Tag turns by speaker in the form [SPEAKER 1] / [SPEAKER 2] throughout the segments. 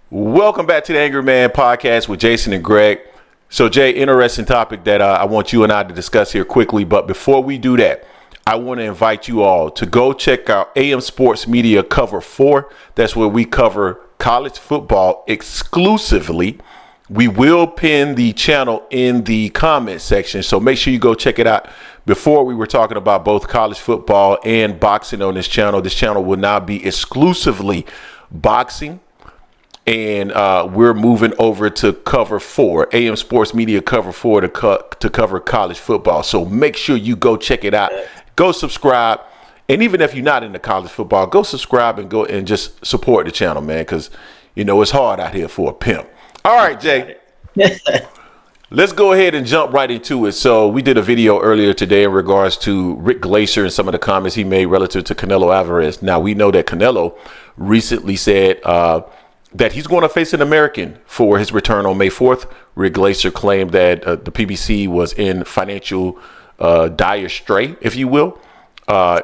[SPEAKER 1] Welcome back to the Angry Man Podcast with Jason and Greg. So, Jay, interesting topic that I want you and I to discuss here quickly. But before we do that, I want to invite you all to go check out AM Sports Media Cover 4. That's where we cover college football exclusively. We will pin the channel in the comment section, so make sure you go check it out. Before, we were talking about both college football and boxing on this channel. This channel will now be exclusively boxing. And we're moving over to Cover 4, AM Sports Media Cover 4 to cover college football. So make sure you go check it out. Go subscribe. And even if you're not into college football, go subscribe and go and just support the channel, man, because, you know, it's hard out here for a pimp. All right, Jay. Let's go ahead and jump right into it. So we did a video earlier today in regards to Rick Glacier and some of the comments he made relative to Canelo Alvarez. Now, we know that Canelo recently said that he's going to face an American for his return on May 4th. Rick Glacier claimed that the PBC was in financial dire strait, if you will.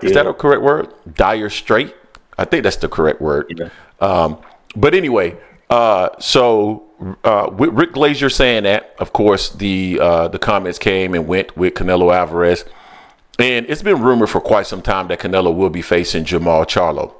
[SPEAKER 1] Is that a correct word? Dire strait? I think that's the correct word. Yeah. But anyway, so with Rick Glacier saying that, of course, the comments came and went with Canelo Alvarez. And it's been rumored for quite some time that Canelo will be facing Jermall Charlo.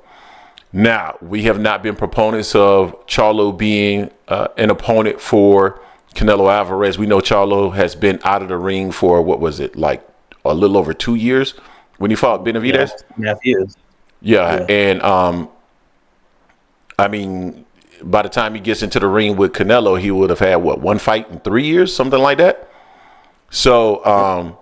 [SPEAKER 1] Now, we have not been proponents of Charlo being an opponent for Canelo Alvarez. We know Charlo has been out of the ring for, what was it, like a little over 2 years when he fought Benavidez?
[SPEAKER 2] Yeah, years.
[SPEAKER 1] Yeah, and I mean, by the time he gets into the ring with Canelo, he would have had, what, one fight in 3 years, something like that? So,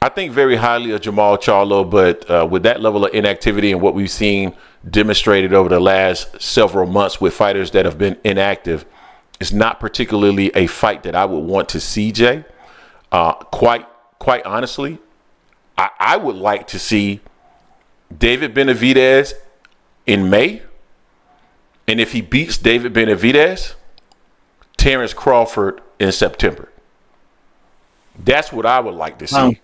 [SPEAKER 1] I think very highly of Jermall Charlo, but with that level of inactivity and what we've seen demonstrated over the last several months with fighters that have been inactive, it's not particularly a fight that I would want to see, Jay. Quite honestly, I would like to see David Benavidez in May, and if he beats David Benavidez, Terrence Crawford in September. That's what I would like to see.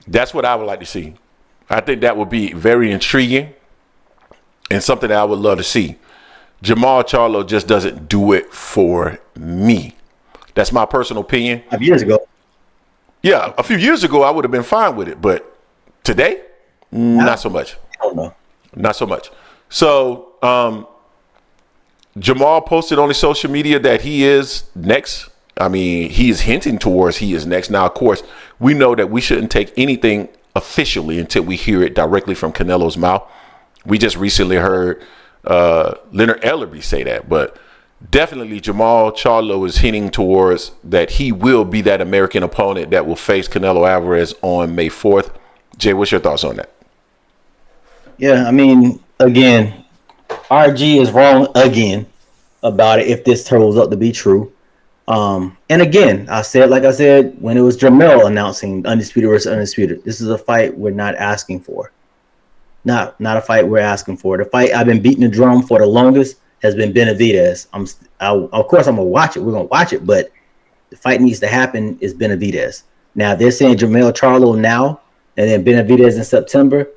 [SPEAKER 1] That's what I would like to see. I think that would be very intriguing and something that I would love to see. Jermall Charlo just doesn't do it for me. That's my personal opinion.
[SPEAKER 2] 5 years ago.
[SPEAKER 1] Yeah, a few years ago, I would have been fine with it. But today, not so much.
[SPEAKER 2] Hell no.
[SPEAKER 1] Not so much. So, Jermall posted on his social media that he is next. I mean, he is hinting towards he is next. Now, of course, we know that we shouldn't take anything officially until we hear it directly from Canelo's mouth. We just recently heard Leonard Ellerby say that. But definitely Jermall Charlo is hinting towards that he will be that American opponent that will face Canelo Alvarez on May 4th. Jay, what's your thoughts on that?
[SPEAKER 2] Yeah, I mean, again, RG is wrong again about it if this turns out to be true. And again, I said when it was Jermall announcing Undisputed versus Undisputed, this is a fight we're not asking for. Not a fight we're asking for. The fight I've been beating the drum for the longest has been Benavidez. Of course I'm gonna watch it. We're gonna watch it, but the fight needs to happen is Benavidez. Now they're saying Jermall Charlo now and then Benavidez in September.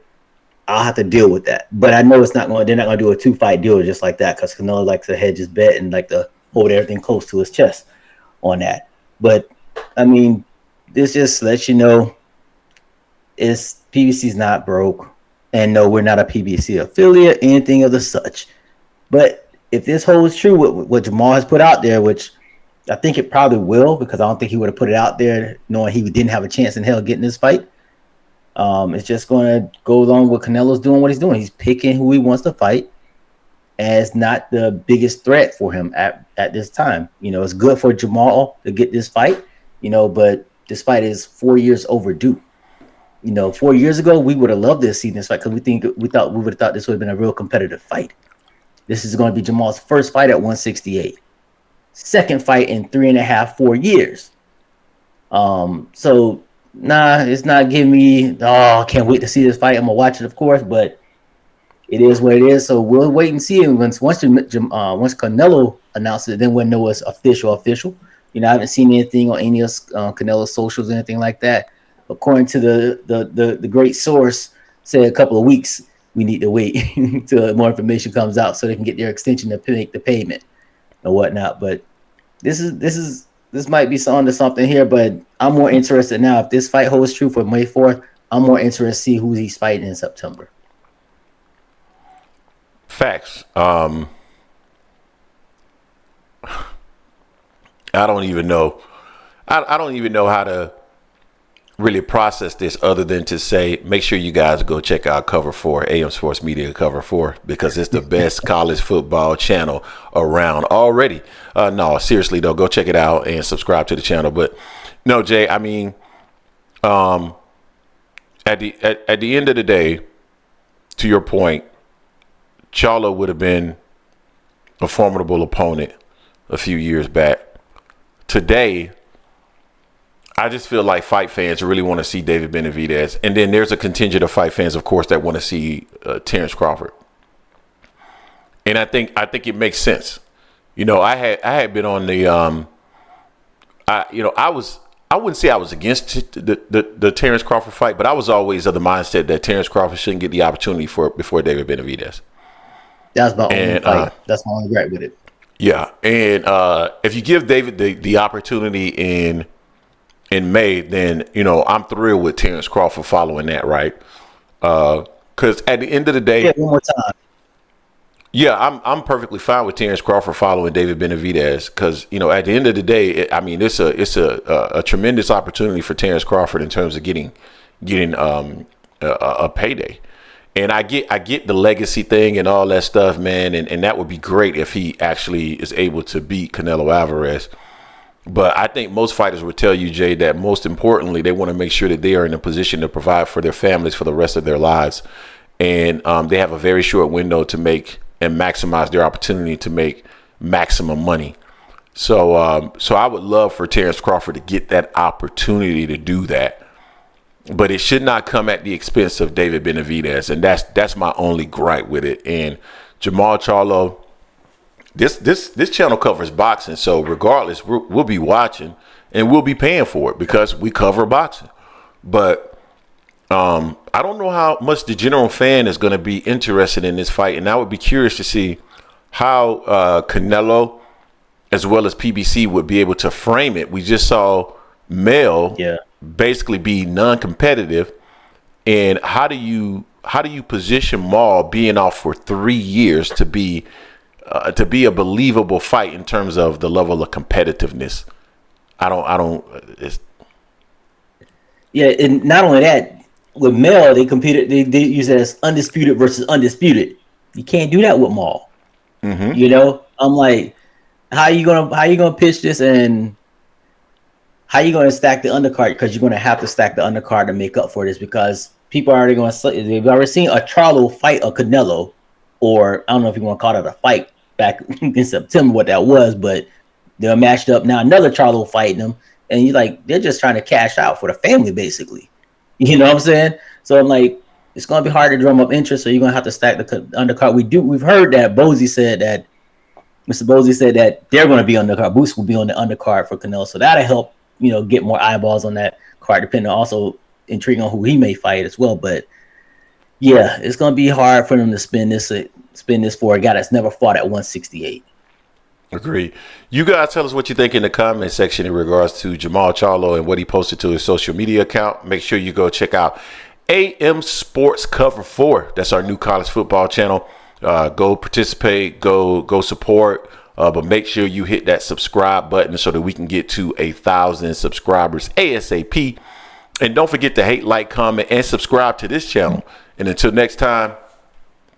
[SPEAKER 2] I'll have to deal with that. But I know they're not gonna do a 2-fight deal just like that because Canelo likes to hedge his bet and like to hold everything close to his chest on that. But I mean, this just lets you know PBC's not broke. And no, we're not a PBC affiliate, anything of the such. But if this holds true, what Jermall has put out there, which I think it probably will, because I don't think he would have put it out there knowing he didn't have a chance in hell getting this fight. It's just going to go along with Canelo's doing what he's doing. He's picking who he wants to fight as not the biggest threat for him at this time. You know, it's good for Jermall to get this fight, you know, but this fight is 4 years overdue. You know, 4 years ago, we would have loved to see this fight because we would have thought this would have been a real competitive fight. This is going to be Jermall's first fight at 168. Second fight in 4 years. So, it's not giving me, I can't wait to see this fight. I'm going to watch it, of course, but it is what it is. So we'll wait and see. And once Canelo announces it, then we'll know it's official. You know, I haven't seen anything on any of Canelo's socials or anything like that. According to the great source, said a couple of weeks we need to wait until more information comes out so they can get their extension to make the payment. and whatnot. But this might be on to something here. But I'm more interested now. If this fight holds true for May 4th, I'm more interested to see who he's fighting in September.
[SPEAKER 1] Facts. I don't even know. I don't even know how to really process this other than to say, make sure you guys go check out Cover 4, AM Sports Media Cover 4, because it's the best college football channel around already. No, seriously though, go check it out and subscribe to the channel. But no, Jay, I mean, at the end of the day, to your point, Charlo would have been a formidable opponent a few years back. Today, I just feel like fight fans really want to see David Benavidez. And then there's a contingent of fight fans, of course, that want to see Terrence Crawford. And I think it makes sense. You know, I had been on the I wouldn't say I was against the Terrence Crawford fight, but I was always of the mindset that Terrence Crawford shouldn't get the opportunity before David Benavidez.
[SPEAKER 2] That's my only fight. That's my only gripe with it.
[SPEAKER 1] Yeah, and if you give David the opportunity in May, then I'm thrilled with Terrence Crawford following that, right? Because at the end of the day,
[SPEAKER 2] one more time.
[SPEAKER 1] Yeah, I'm perfectly fine with Terrence Crawford following David Benavidez because at the end of the day, it's a tremendous opportunity for Terrence Crawford in terms of getting a payday. And I get the legacy thing and all that stuff, man, and that would be great if he actually is able to beat Canelo Alvarez. But I think most fighters would tell you, Jay, that most importantly, they want to make sure that they are in a position to provide for their families for the rest of their lives. And they have a very short window to make and maximize their opportunity to make maximum money. So I would love for Terrence Crawford to get that opportunity to do that. But it should not come at the expense of David Benavidez. And that's my only gripe with it. And Jermall Charlo, this channel covers boxing. So regardless, we'll be watching and we'll be paying for it because we cover boxing. But I don't know how much the general fan is going to be interested in this fight. And I would be curious to see how Canelo as well as PBC would be able to frame it. We just saw Mel basically be non-competitive. And how do you position Maul being off for 3 years to be a believable fight in terms of the level of competitiveness?
[SPEAKER 2] And not only that, with Mel, they competed. They use it as undisputed versus undisputed. You can't do that with Maul. Mm-hmm. I'm like, how you gonna pitch this and how you gonna stack the undercard? Because you're gonna have to stack the undercard to make up for this because people are already going to. They've already seen a Charlo fight a Canelo, or I don't know if you want to call it a fight back in September, what that was, but they're matched up now. Another Charlo fighting them, and you're like, they're just trying to cash out for the family, basically. You know what I'm saying? So I'm like, it's gonna be hard to drum up interest. So you're gonna have to stack the undercard. We've heard that Mr. Bozy said that they're gonna be on the undercard. Boost will be on the undercard for Canelo, so that'll help get more eyeballs on that card. Depending also intriguing on who he may fight as well. But yeah, it's gonna be hard for them to spin this for a guy that's never fought at 168.
[SPEAKER 1] Agree. You guys tell us what you think in the comment section in regards to Jermall Charlo and what he posted to his social media account. Make sure you go check out AM Sports Cover 4. That's our new college football channel. Go participate, go support, but make sure you hit that subscribe button so that we can get to 1,000 subscribers ASAP. And don't forget to hate, like, comment, and subscribe to this channel. And until next time,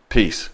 [SPEAKER 1] peace.